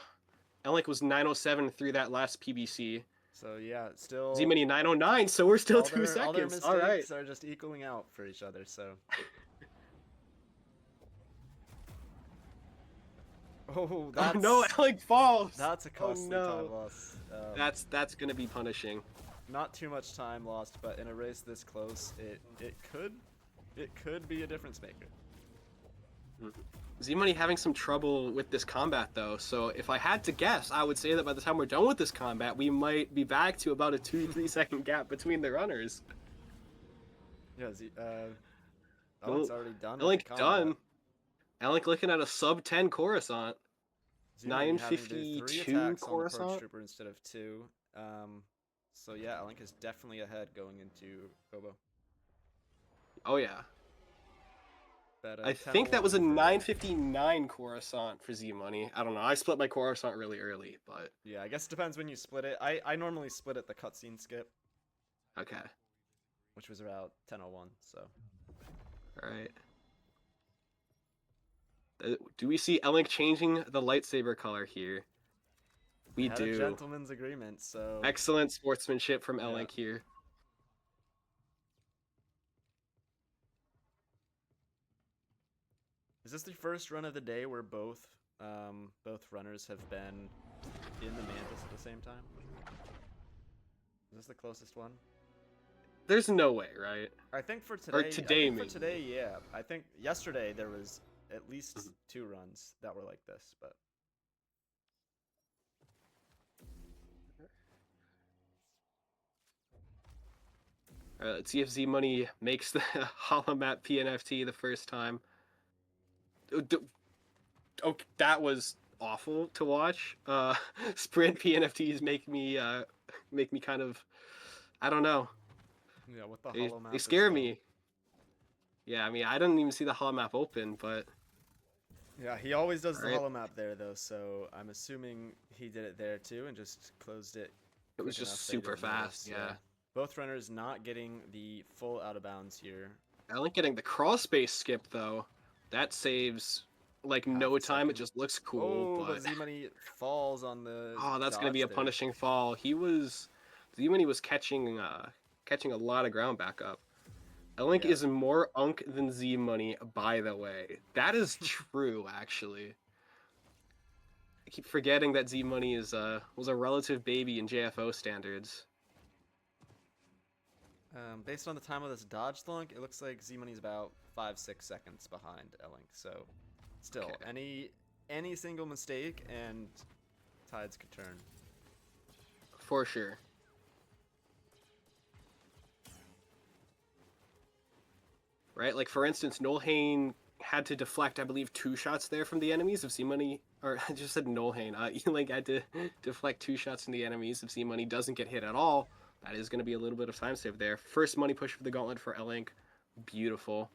Elink was 907 through that last PBC. So yeah, still. Z-Money 909, so we're still 2 seconds. All their mistakes all right. are just equaling out for each other, so. Oh, that's... Oh, no, Elink falls! That's a costly time loss. That's gonna be punishing. Not too much time lost, but in a race this close, it could be a difference maker. Z-Money having some trouble with this combat though, so if I had to guess, I would say that by the time we're done with this combat, we might be back to about a 2-3 second gap between the runners. Yeah, Elink's already done. Elink done. Elink looking at a sub 10 Coruscant. 952 Coruscant Trooper instead of 2. So yeah, Elink is definitely ahead going into Kobo. Oh yeah. But, I think that was a 959 Coruscant for Z-Money. I don't know. I split my Coruscant really early, but yeah, I guess it depends when you split it. I normally split it the cutscene skip. Okay. Which was about 10:01. So. All right. Do we see Elink changing the lightsaber color here? We do. A gentleman's agreement, so... Excellent sportsmanship from Elink here. Is this the first run of the day where both runners have been in the Mantis at the same time? Is this the closest one? There's no way, right? I think for today... Or today, maybe. For today, yeah. I think yesterday there was at least 2 runs that were like this, but... Alright, let's see if Z-Money makes the holomap PNFT the first time. Oh, that was awful to watch. Sprint PNFTs make me kind of... I don't know. Yeah, what the holomap they scare me. Yeah, I mean, I didn't even see the holomap open, but... Yeah, he always does the holomap there, though, so I'm assuming he did it there, too, and just closed it. It was just super fast, yeah. Both runners not getting the full out of bounds here. Elink getting the crawl space skip, though. That saves, like, no time. It just looks cool, but Z-Money falls on the... Oh, that's going to be a punishing fall. Z-Money was catching a lot of ground back up. Elink Yeah. is more unk than Z Money, by the way. That is true, actually. I keep forgetting that Z Money is was a relative baby in JFO standards. Based on the time of this dodge thunk, it looks like Z Money's about 5-6 seconds behind Elink. So, still, Okay. any single mistake and tides could turn. For sure. Right? Like, for instance, Nolhane had to deflect, I believe, 2 shots there from the enemies of Z-Money. Or, I just said Nolhane. Elink had to deflect 2 shots from the enemies if Z-Money doesn't get hit at all. That is going to be a little bit of time save there. First money push for the gauntlet for Elink. Beautiful.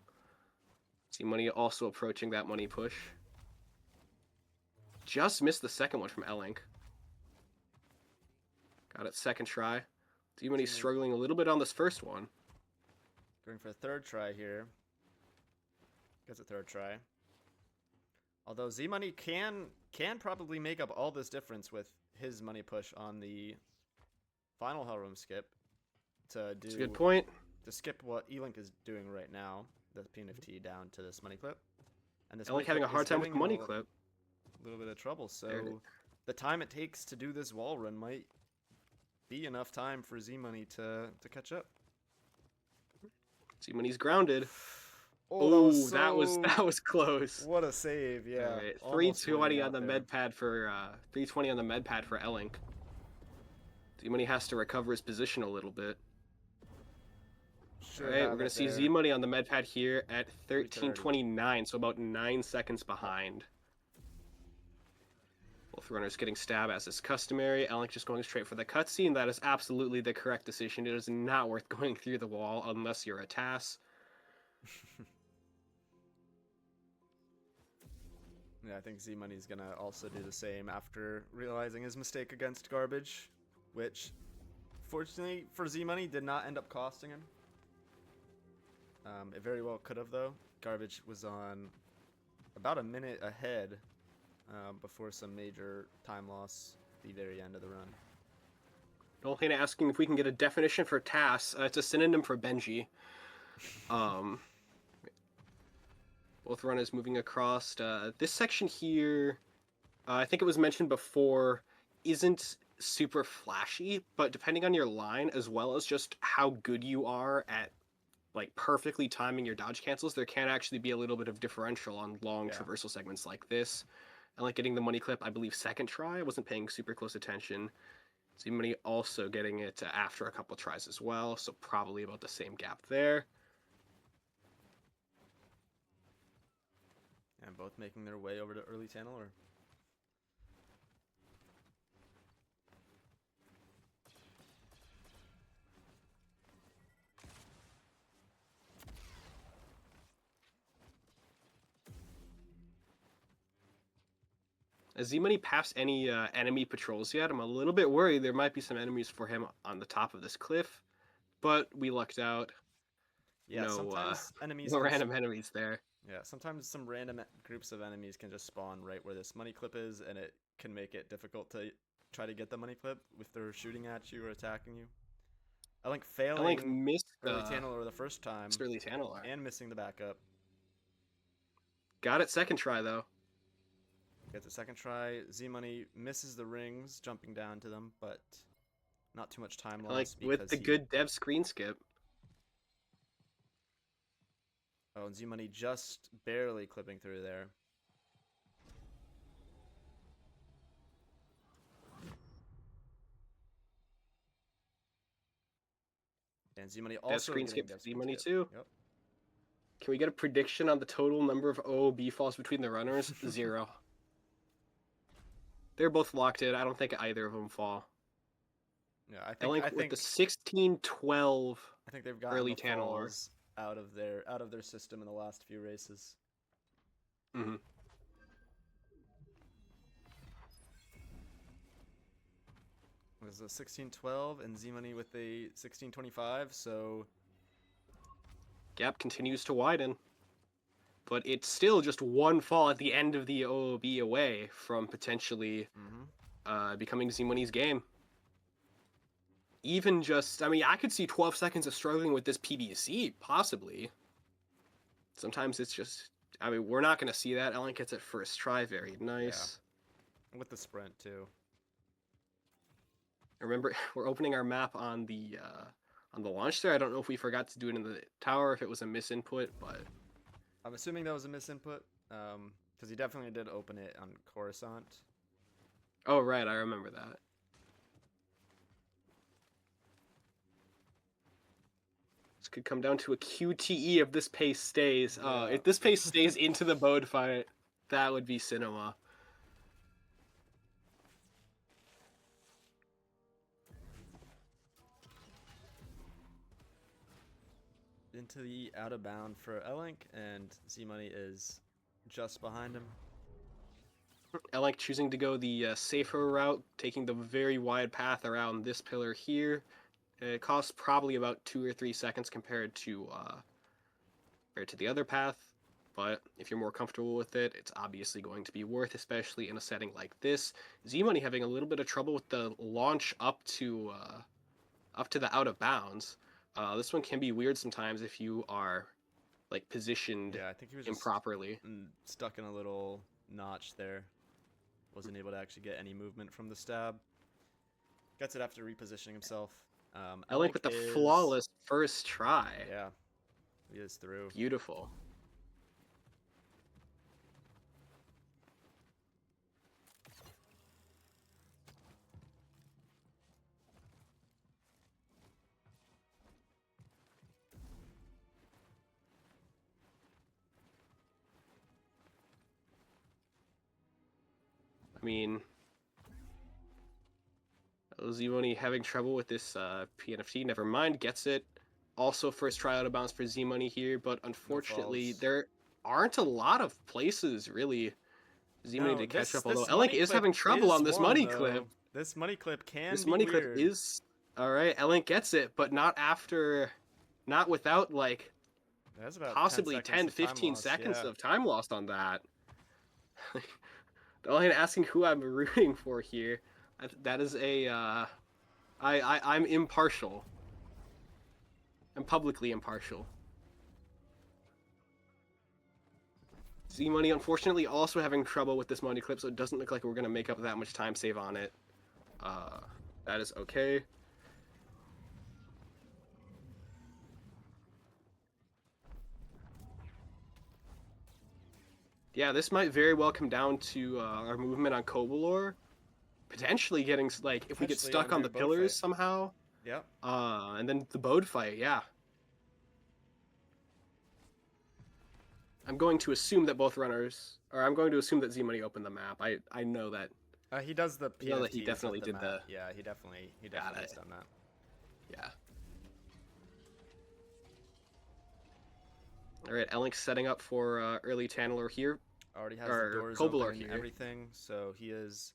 Z-Money also approaching that money push. Just missed the second one from Elink. Got it second try. Z-Money struggling a little bit on this first one. Going for a third try here. Gets a third try. Although Z Money can probably make up all this difference with his money push on the final Hell Room skip to do. That's a good point. To skip what Elink is doing right now, the PNFT down to this money clip, and this Elink having a hard time with the money clip. A little bit of trouble. So the time it takes to do this wall run might be enough time for Z Money to catch up. Z-Money's grounded. Oh, that was close. What a save! Yeah, All right, almost 320 winning on out the there. med pad for 320 on the med pad for Elink. Z-Money has to recover his position a little bit. Should All right, have we're gonna it see there. Z-Money on the med pad here at 13:29, so about 9 seconds behind. Both runners getting stabbed as is customary. Elink just going straight for the cutscene. That is absolutely the correct decision. It is not worth going through the wall unless you're a TAS. Yeah, I think Z Money's gonna also do the same after realizing his mistake against Garbage, which, fortunately for Z Money, did not end up costing him. It very well could have, though. Garbage was on about a minute ahead before some major time loss at the very end of the run. Nolhane asking if we can get a definition for TAS. It's a synonym for Benji. Both runners moving across. This section here, I think it was mentioned before, isn't super flashy, but depending on your line, as well as just how good you are at like perfectly timing your dodge cancels, there can actually be a little bit of differential on long traversal segments like this. And like getting the money clip, I believe second try, I wasn't paying super close attention. Z-Money also getting it after a couple tries as well, so probably about the same gap there. And both making their way over to early channel, or Has Z-Money passed any enemy patrols yet? I'm a little bit worried there might be some enemies for him on the top of this cliff, but we lucked out. yeah, No, sometimes enemies no can random enemies there. Yeah, sometimes some random groups of enemies can just spawn right where this money clip is, and it can make it difficult to try to get the money clip if they're shooting at you or attacking you. Elink failing Elink missed early Tanneler the first time early Tanneler. and missing the backup. Got it second try though. Gets a second try. Z-Money misses the rings, jumping down to them, but not too much time Like lost. with the good dev screen skip. Oh, and Z-Money just barely clipping through there. And Z-Money also Dev screen getting skip dev for screen Z-Money skip. too. Yep. Can we get a prediction on the total number of OOB falls between the runners? 0. They're both locked in. I don't think either of them fall. Yeah, I Elink think with the 16-12 I think they've gotten early the Tanneler. falls out of their system in the last few races. Mm-hmm. It was a 16-12 and Z-Money with a 16-25, so Gap continues to widen. But it's still just one fall at the end of the OOB away from potentially becoming Z-Money's game. even just, I mean, I could see 12 seconds of struggling with this PBC, possibly. Sometimes it's just, I mean, we're not going to see that. Elink gets it first try. Very nice. Yeah. With the sprint, too. Remember, we're opening our map on the launch there. I don't know if we forgot to do it in the tower, if it was a misinput, but... I'm assuming that was a misinput, because he definitely did open it on Coruscant. Oh, right, I remember that. This could come down to a QTE if this pace stays. Yeah. If this pace stays into the Bode fight, that would be cinema. Into the out of bound for Elink, and zmoney is just behind him. Elink choosing to go the safer route, taking the very wide path around this pillar here. It costs probably about 2 or 3 seconds compared to the other path, but if you're more comfortable with it, it's obviously going to be worth, especially in a setting like this. zmoney having a little bit of trouble with the launch up to the out of bounds. This one can be weird sometimes if you are like positioned Yeah, I think he was improperly. just stuck in a little notch there. Wasn't able to actually get any movement from the stab. Gets it after repositioning himself. Elink with the flawless first try. Yeah, he is through. Beautiful. I mean, zmoney having trouble with this PNFT. Never mind, gets it. Also, first try out of bounds for zmoney here, but unfortunately, there aren't a lot of places really zmoney to catch up. Although Elink is having trouble on this money clip. This money clip can This be money weird. clip is all right. Elink gets it, but not without like That's about possibly 10, 15 seconds yeah. of time lost on that. Only asking who I'm rooting for here. That is a I'm impartial. I'm publicly impartial. zmoney unfortunately also having trouble with this money clip, so it doesn't look like we're gonna make up that much time save on it. That is okay. Yeah, this might very well come down to our movement on Kobalor. Potentially getting, like, if we get Potentially stuck on under the Bode pillars fight. somehow. Yep. And then the Bode fight, yeah. I'm going to assume that both runners, or I'm going to assume that zmoney opened the map. I know that. He does the I know that PFTs he with definitely the did map. the. Yeah, he definitely Got has it. done that. Yeah. All right, Elink's setting up for early Tantalor here. Already has Or the doors Kobalor open and here. everything, so he is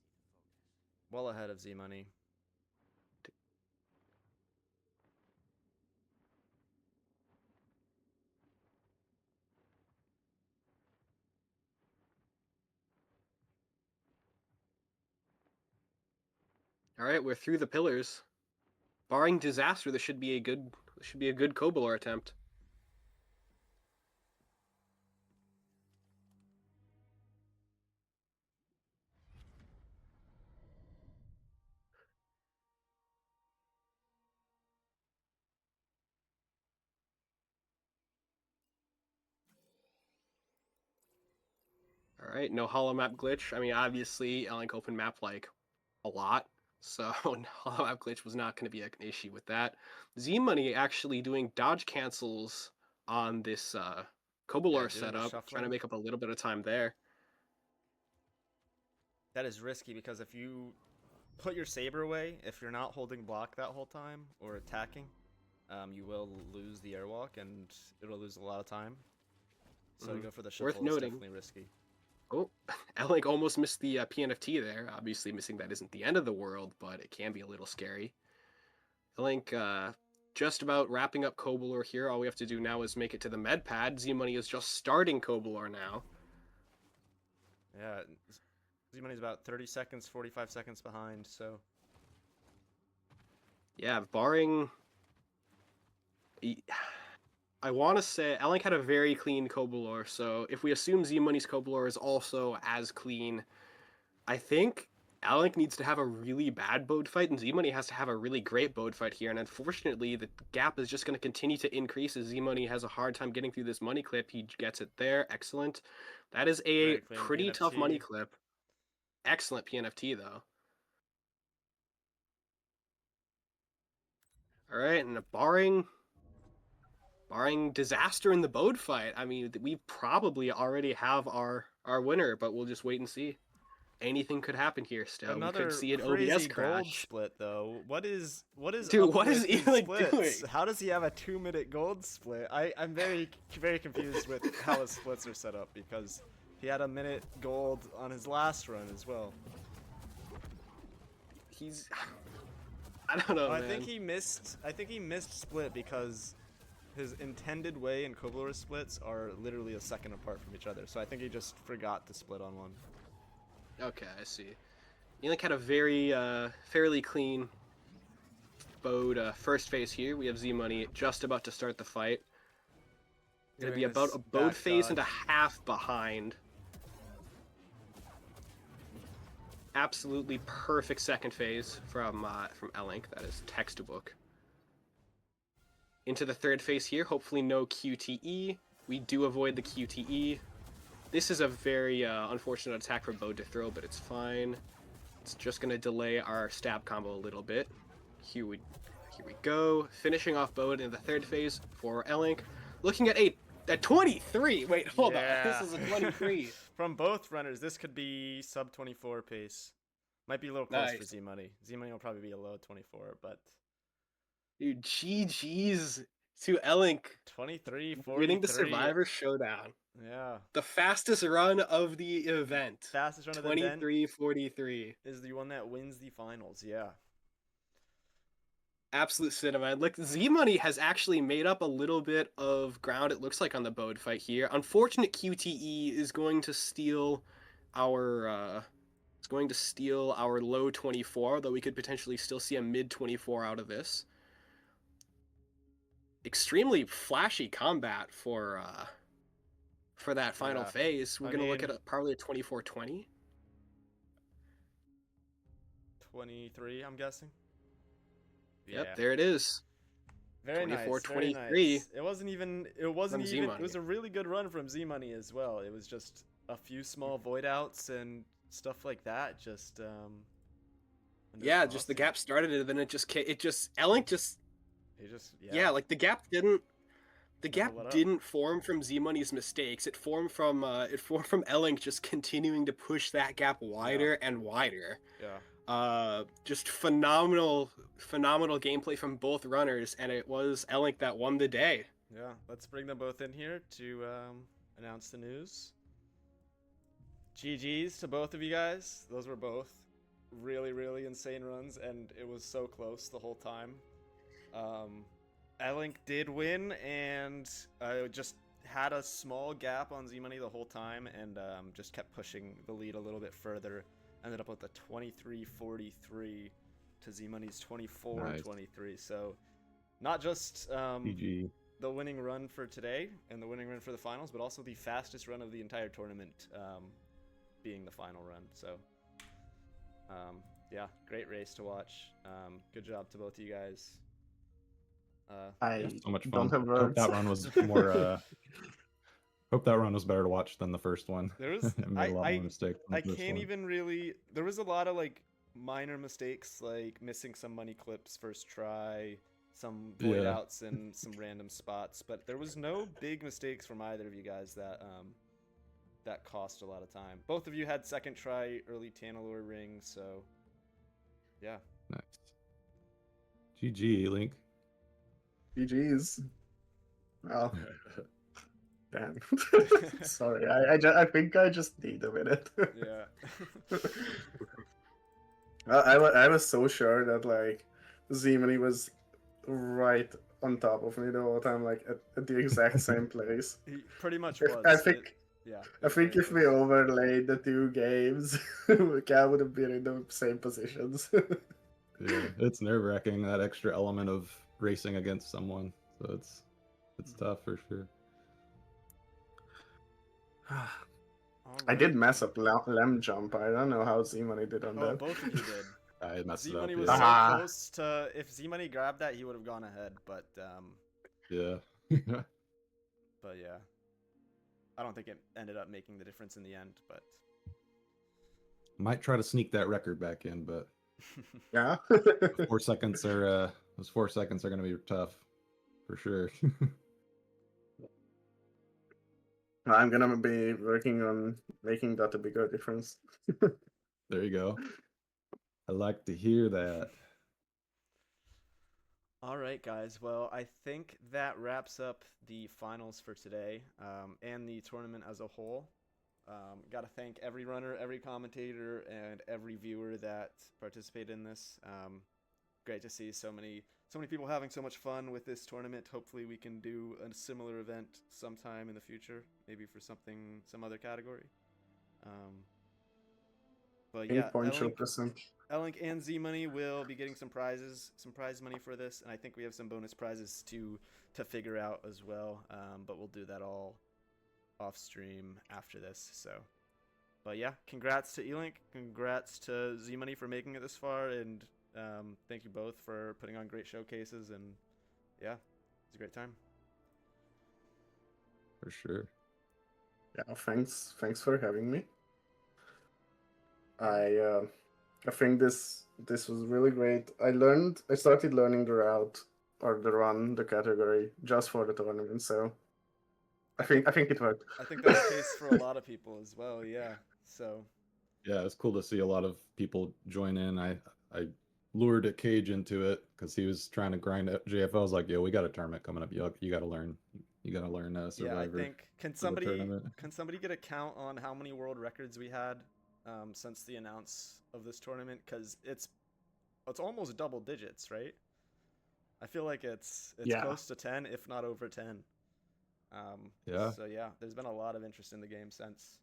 well ahead of zmoney. All right, we're through the pillars. Barring disaster, this should be a good Kobalor attempt. All right, no hollow map glitch. I mean, obviously, Elink opened map like a lot, so hollow map glitch was not going to be an issue with that. zmoney actually doing dodge cancels on this Kobalor doing the setup, trying to shuffling. make up a little bit of time there. That is risky because if you put your saber away, if you're not holding block that whole time or attacking, you will lose the airwalk and it'll lose a lot of time. So to go for the shuffle Worth is noting. definitely risky. Oh, Elink almost missed the PNFT there. Obviously, missing that isn't the end of the world, but it can be a little scary. Elink just about wrapping up Kobalor here. All we have to do now is make it to the med pad. zmoney is just starting Kobalor now. Yeah, zmoney's about 30 seconds, 45 seconds behind, so Yeah, barring. I want to say Elink had a very clean Kobolor, so if we assume Z-Money's Kobolor is also as clean, I think Elink needs to have a really bad Bode fight, and Z-Money has to have a really great Bode fight here, and unfortunately, the gap is just going to continue to increase as Z-Money has a hard time getting through this money clip. He gets it there. Excellent. That is a Very clean pretty tough PNFT. money clip. Excellent PNFT, though. All right, and barring disaster in the Bode fight, I mean, we probably already have our winner, but we'll just wait and see. Anything could happen here still. Another We could see an crazy OBS gold crash. split though. What is Dude, up what is with these Elink splits? doing? How does he have a 2-minute gold split? I'm very confused with how his splits are set up because he had a minute gold on his last run as well. He's I don't know, I man. think he missed split because his intended way and Kobolor splits are literally a second apart from each other. So I think he just forgot to split on one. Okay, I see. Elink had a very fairly clean Bode first phase here. We have Z-Money just about to start the fight. Gonna be Doing about this a Bode back phase and a dodge. half behind. Absolutely perfect second phase from Elink. That is textbook. Into the third phase here. Hopefully no QTE. We do avoid the QTE. This is a very unfortunate attack for Bode to throw, but it's fine. It's just gonna delay our stab combo a little bit. Here we go. Finishing off Bode in the third phase for Elink. Looking at a 23. Wait, hold on. This is a 23. From both runners, this could be sub 24 pace. Might be a little close for Nice. Z-Money. Z-Money will probably be a low 24, but Dude, GG's to Elink 23, 43. winning the Survivor Showdown. Yeah. The fastest run of the event. Fastest run of the event 23:43. is the one that wins the finals. Yeah. Absolute cinema. Look, Z-Money has actually made up a little bit of ground, it looks like, on the Bode fight here. Unfortunate QTE is going to steal our low 24, though we could potentially still see a mid 24 out of this. Extremely flashy combat for that final Yeah. phase. We're I gonna look mean- at probably a 24-20. 23, I'm guessing. Yep, there it is. Very nice. 24-23 Very nice. It wasn't even. It Z-Money. was a really good run from Z-Money as well. It was just a few small void outs and stuff like that. Just Yeah, just the gap started and then Elink just He just yeah, like the gap didn't let up. form from Z-Money's mistakes. It formed from Elink just continuing to push that gap wider and wider. Yeah. Just phenomenal gameplay from both runners, and it was Elink that won the day. Yeah. Let's bring them both in here to announce the news. GG's to both of you guys. Those were both really, really insane runs, and it was so close the whole time. Elink did win, and just had a small gap on Z-Money the whole time, and just kept pushing the lead a little bit further. Ended up with a 23-43 to Z-Money's 24-23. So, not just GG. the winning run for today and the winning run for the finals, but also the fastest run of the entire tournament, being the final run. So, yeah, great race to watch. Good job to both of you guys. I So much don't fun. have Hope words. that run was more. Hope that run was better to watch than the first one. There was It made a lot more mistakes than I the first can't one. even really. There was a lot of like minor mistakes, like missing some money clips first try, some void Yeah. outs in some random spots, but there was no big mistakes from either of you guys that cost a lot of time. Both of you had second try early Tanalor ring, so yeah. Nice. GG, Link. GG's. Well, damn. Sorry, I think I just need a minute. Yeah. I was so sure that like Z-Money was right on top of me the whole time, like at the exact same place. He pretty much If- was. I think yeah. I think if we overlaid the two games, Cal would have been in the same positions. Yeah, it's nerve-wracking, that extra element of racing against someone. So it's tough for sure. I did Alright. mess up lamb jump. I don't know how Z-Money did on Oh, that. both of you did. I messed it up. Z-Money was Yeah. so Ah. close to. If Z-Money grabbed that, he would have gone ahead. But Yeah. yeah, I don't think it ended up making the difference in the end. But Might try to sneak that record back in, but Yeah. 4 seconds are those 4 seconds are gonna be tough for sure. I'm gonna be working on making that a bigger difference. There you go. I like to hear that. all right, guys. Well, I think that wraps up the finals for today, and the tournament as a whole. Got to thank every runner, every commentator, and every viewer that participated in this. Great to see so many people having so much fun with this tournament. Hopefully, we can do a similar event sometime in the future, maybe for some other category. But yeah, Point show percent. Elink and Z-Money will be getting some prizes, some prize money for this, and I think we have some bonus prizes to figure out as well. But we'll do that all off stream after this. So, but yeah, congrats to Elink, congrats to Z-Money for making it this far, and thank you both for putting on great showcases. And yeah, it's a great time. For sure. Yeah, thanks for having me. I think this was really great. I started learning the route or the run, the category just for the tournament, so I think it worked. I think that's the case for a lot of people as well. Yeah. So. Yeah, it's cool to see a lot of people join in. I lured a Cage into it because he was trying to grind at JFL. I was like, yo, we got a tournament coming up. You got to learn. You got to learn Survivor. Yeah, I think can for the tournament. somebody get a count on how many world records we had since the announce of this tournament? Because it's almost double digits, right? I feel like it's Yeah. close to 10, if not over 10. Yeah. So yeah, there's been a lot of interest in the game since.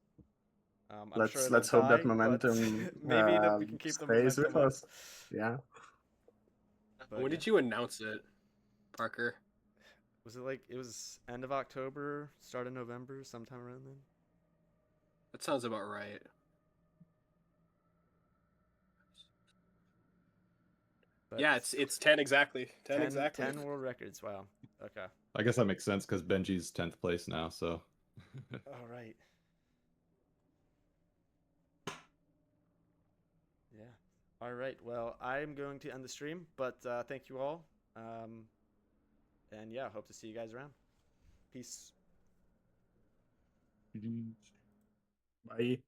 I'm let's sure let's it'll hope die, that momentum but maybe that we can keep the stays momentum with up. us. Yeah. But When yeah. did you announce it, Parker? Was it was end of October, start of November, sometime around then? That sounds about right. But Yeah, it's 10 exactly. 10 exactly. 10 world records. Wow. Okay. I guess that makes sense because Benji's 10th place now. So. All right. Yeah. All right. Well, I'm going to end the stream, but thank you all. And yeah, hope to see you guys around. Peace. Bye.